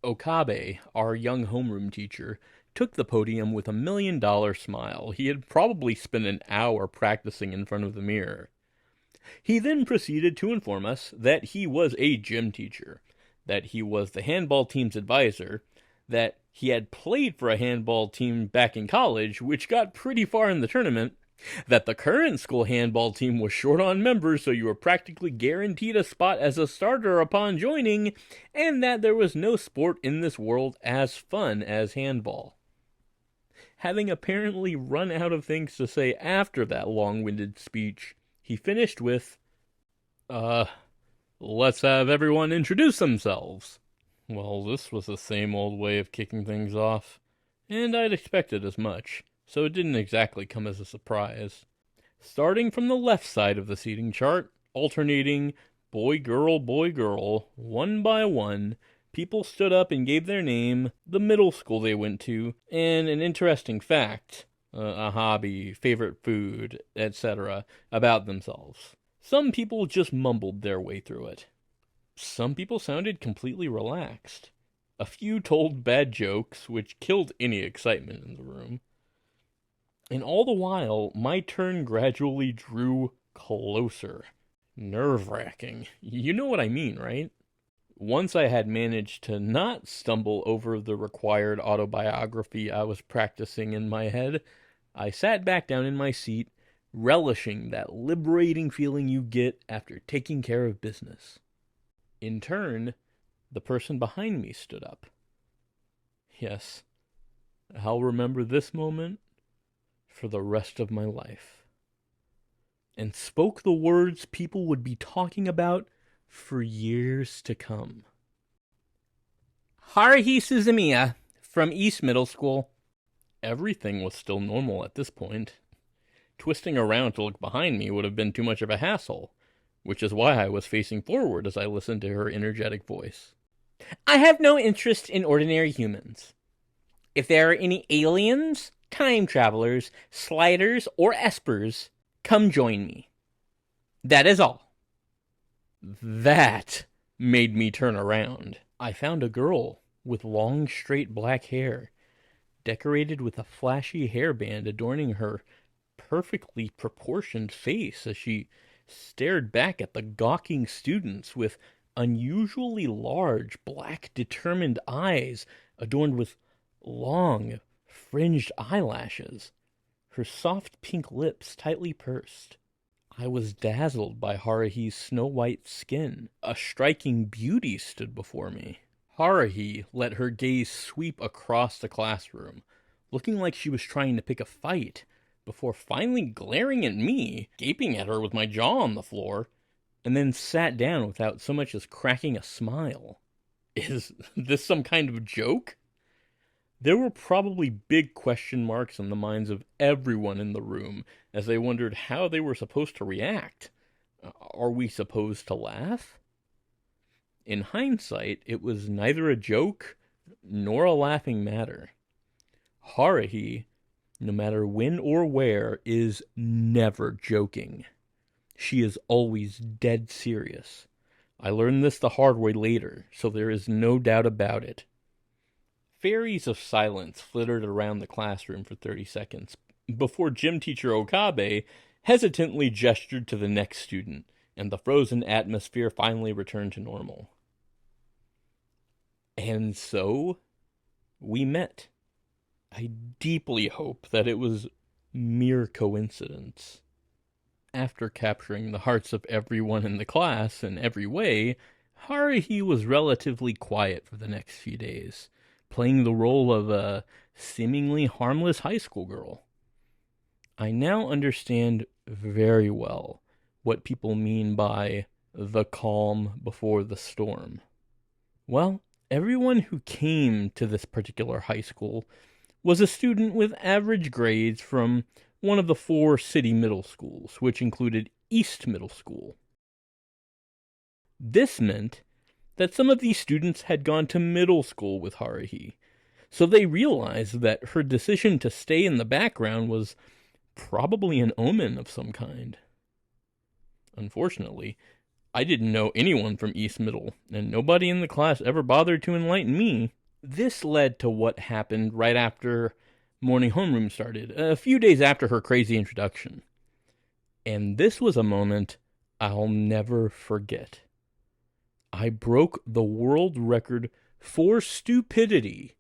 Okabe, our young homeroom teacher, took the podium with $1 million smile. He had probably spent an hour practicing in front of the mirror. He then proceeded to inform us that he was a gym teacher, that he was the handball team's advisor, that he had played for a handball team back in college, which got pretty far in the tournament, that the current school handball team was short on members, so you were practically guaranteed a spot as a starter upon joining, and that there was no sport in this world as fun as handball. Having apparently run out of things to say after that long-winded speech, he finished with, let's have everyone introduce themselves. Well, this was the same old way of kicking things off, and I'd expected as much, so it didn't exactly come as a surprise. Starting from the left side of the seating chart, alternating boy, girl, one by one, people stood up and gave their name, the middle school they went to, and an interesting fact, a hobby, favorite food, etc., about themselves. Some people just mumbled their way through it. Some people sounded completely relaxed. A few told bad jokes, which killed any excitement in the room. And all the while, my turn gradually drew closer. Nerve-wracking. You know what I mean, right? Once I had managed to not stumble over the required autobiography I was practicing in my head, I sat back down in my seat, relishing that liberating feeling you get after taking care of business. In turn, the person behind me stood up. Yes, I'll remember this moment for the rest of my life. And spoke the words people would be talking about for years to come. Haruhi Suzumiya, from East Middle School. Everything was still normal at this point. Twisting around to look behind me would have been too much of a hassle, which is why I was facing forward as I listened to her energetic voice. I have no interest in ordinary humans. If there are any aliens, time travelers, sliders, or espers, come join me. That is all. That made me turn around. I found a girl with long, straight black hair, decorated with a flashy hairband adorning her perfectly proportioned face as she stared back at the gawking students with unusually large, black, determined eyes adorned with long, fringed eyelashes, her soft pink lips tightly pursed. I was dazzled by Haruhi's snow-white skin. A striking beauty stood before me. Haruhi let her gaze sweep across the classroom, looking like she was trying to pick a fight, before finally glaring at me, gaping at her with my jaw on the floor, and then sat down without so much as cracking a smile. Is this some kind of joke? There were probably big question marks on the minds of everyone in the room as they wondered how they were supposed to react. Are we supposed to laugh? In hindsight, it was neither a joke nor a laughing matter. Haruhi, no matter when or where, is never joking. She is always dead serious. I learned this the hard way later, so there is no doubt about it. Fairies of silence flittered around the classroom for 30 seconds, before gym teacher Okabe hesitantly gestured to the next student, and the frozen atmosphere finally returned to normal. And so, we met. I deeply hope that it was mere coincidence. After capturing the hearts of everyone in the class in every way, Haruhi was relatively quiet for the next few days, playing the role of a seemingly harmless high school girl. I now understand very well what people mean by the calm before the storm. Well, everyone who came to this particular high school was a student with average grades from one of the 4 city middle schools, which included East Middle School. This meant that some of these students had gone to middle school with Haruhi, so they realized that her decision to stay in the background was probably an omen of some kind. Unfortunately, I didn't know anyone from East Middle, and nobody in the class ever bothered to enlighten me. This led to what happened right after morning homeroom started, a few days after her crazy introduction. And this was a moment I'll never forget. I broke the world record for stupidity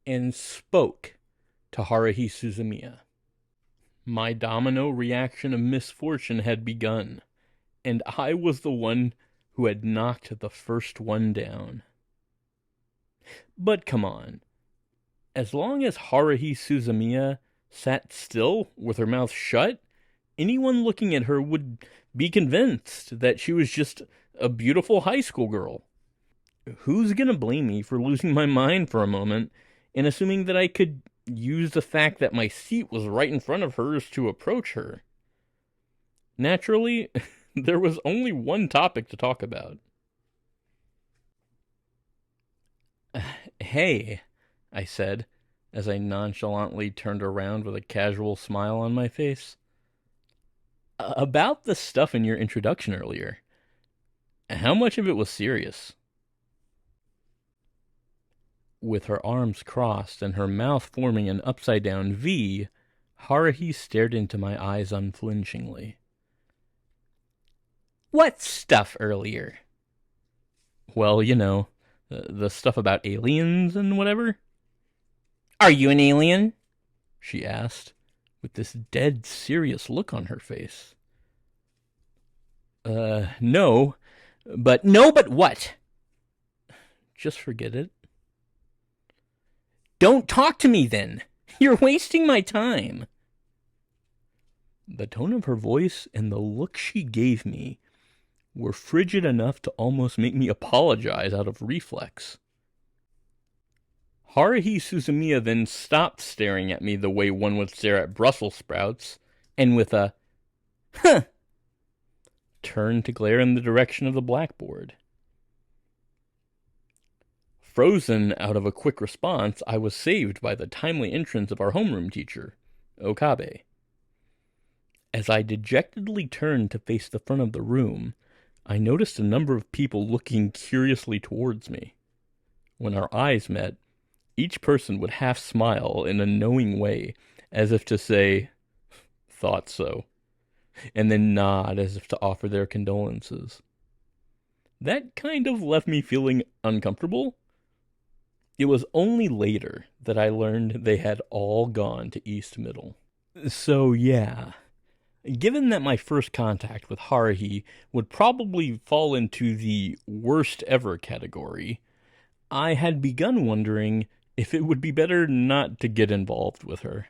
and spoke to Haruhi Suzumiya. My domino reaction of misfortune had begun, and I was the one who had knocked the first one down. But come on. As long as Haruhi Suzumiya sat still with her mouth shut, anyone looking at her would be convinced that she was just a beautiful high school girl. Who's gonna blame me for losing my mind for a moment and assuming that I could use the fact that my seat was right in front of hers to approach her? Naturally, there was only one topic to talk about. Hey, I said, as I nonchalantly turned around with a casual smile on my face. About the stuff in your introduction earlier. How much of it was serious? With her arms crossed and her mouth forming an upside-down V, Haruhi stared into my eyes unflinchingly. What stuff earlier? Well, you know, the stuff about aliens and whatever. Are you an alien? She asked, with this dead serious look on her face. No. But what? Just forget it. Don't talk to me then. You're wasting my time. The tone of her voice and the look she gave me were frigid enough to almost make me apologize out of reflex. Haruhi Suzumiya then stopped staring at me the way one would stare at Brussels sprouts, and with a "Huh," turned to glare in the direction of the blackboard. Frozen out of a quick response, I was saved by the timely entrance of our homeroom teacher, Okabe. As I dejectedly turned to face the front of the room, I noticed a number of people looking curiously towards me. When our eyes met, each person would half smile in a knowing way, as if to say, "Thought so," and then nod as if to offer their condolences. That kind of left me feeling uncomfortable. It was only later that I learned they had all gone to East Middle. So yeah, given that my first contact with Haruhi would probably fall into the worst ever category, I had begun wondering if it would be better not to get involved with her.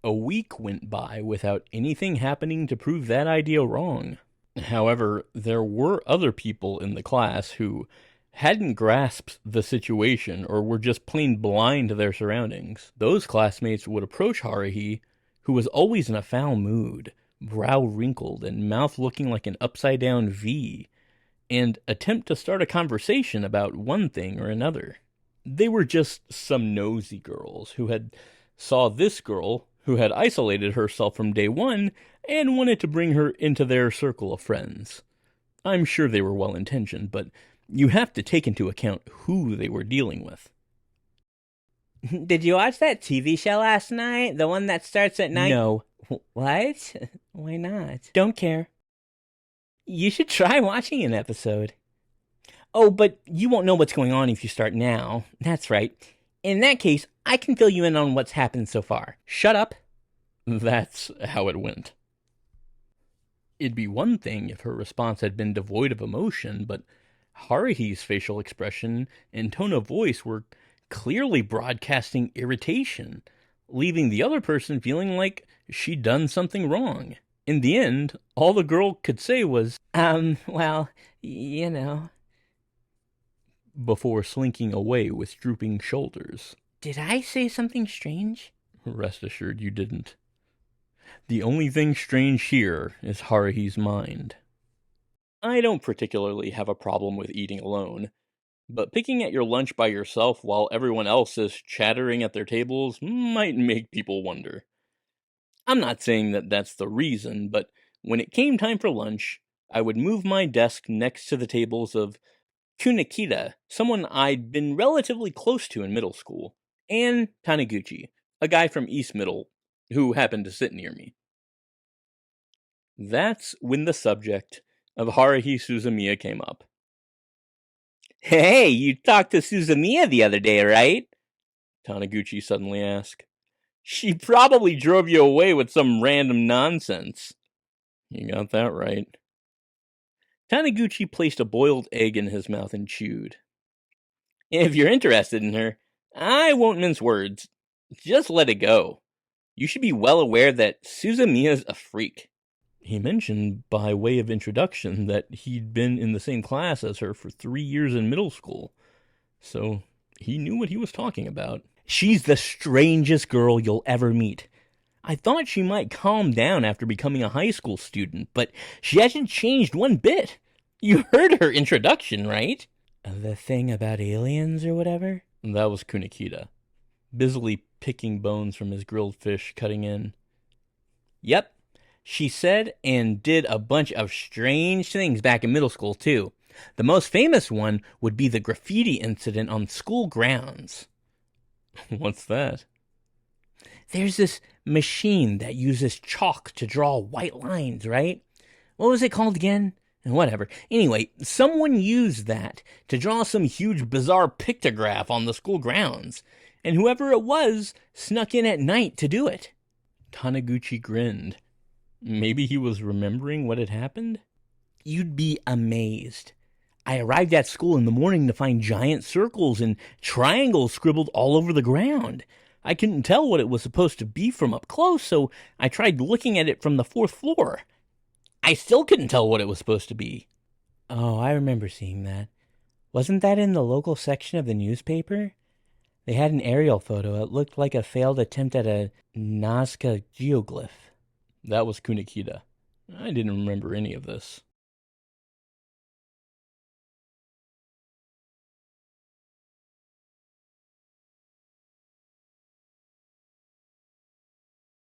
A week went by without anything happening to prove that idea wrong. However, there were other people in the class who hadn't grasped the situation or were just plain blind to their surroundings. Those classmates would approach Haruhi, who was always in a foul mood, brow wrinkled and mouth looking like an upside-down V, and attempt to start a conversation about one thing or another. They were just some nosy girls who had saw this girl who had isolated herself from day one and wanted to bring her into their circle of friends. I'm sure they were well-intentioned, but you have to take into account who they were dealing with. Did you watch that TV show last night? The one that starts at night? No. What? Why not? Don't care. You should try watching an episode. Oh, but you won't know what's going on if you start now. That's right. In that case, I can fill you in on what's happened so far. Shut up. That's how it went. It'd be one thing if her response had been devoid of emotion, but Haruhi's facial expression and tone of voice were clearly broadcasting irritation, leaving the other person feeling like she'd done something wrong. In the end, all the girl could say was, well, you know, before slinking away with drooping shoulders. Did I say something strange? Rest assured you didn't. The only thing strange here is Haruhi's mind. I don't particularly have a problem with eating alone, but picking at your lunch by yourself while everyone else is chattering at their tables might make people wonder. I'm not saying that that's the reason, but when it came time for lunch, I would move my desk next to the tables of Kunikita, someone I'd been relatively close to in middle school, and Taniguchi, a guy from East Middle who happened to sit near me. That's when the subject of Haruhi Suzumiya came up. Hey, you talked to Suzumiya the other day, right? Taniguchi suddenly asked. She probably drove you away with some random nonsense. You got that right. Taniguchi placed a boiled egg in his mouth and chewed. If you're interested in her, I won't mince words. Just let it go. You should be well aware that Suzumiya's a freak. He mentioned, by way of introduction, that he'd been in the same class as her for 3 years in middle school. So he knew what he was talking about. She's the strangest girl you'll ever meet. I thought she might calm down after becoming a high school student, but she hasn't changed one bit. You heard her introduction, right? The thing about aliens or whatever? That was Kunikita, busily picking bones from his grilled fish, cutting in. Yep. She said and did a bunch of strange things back in middle school, too. The most famous one would be the graffiti incident on school grounds. What's that? There's this machine that uses chalk to draw white lines, right? What was it called again? Whatever. Anyway, someone used that to draw some huge bizarre pictograph on the school grounds, and whoever it was snuck in at night to do it. Taniguchi grinned. Maybe he was remembering what had happened? You'd be amazed. I arrived at school in the morning to find giant circles and triangles scribbled all over the ground. I couldn't tell what it was supposed to be from up close, so I tried looking at it from the 4th floor. I still couldn't tell what it was supposed to be. Oh, I remember seeing that. Wasn't that in the local section of the newspaper? They had an aerial photo. It looked like a failed attempt at a Nazca geoglyph. That was Kunikita. I didn't remember any of this.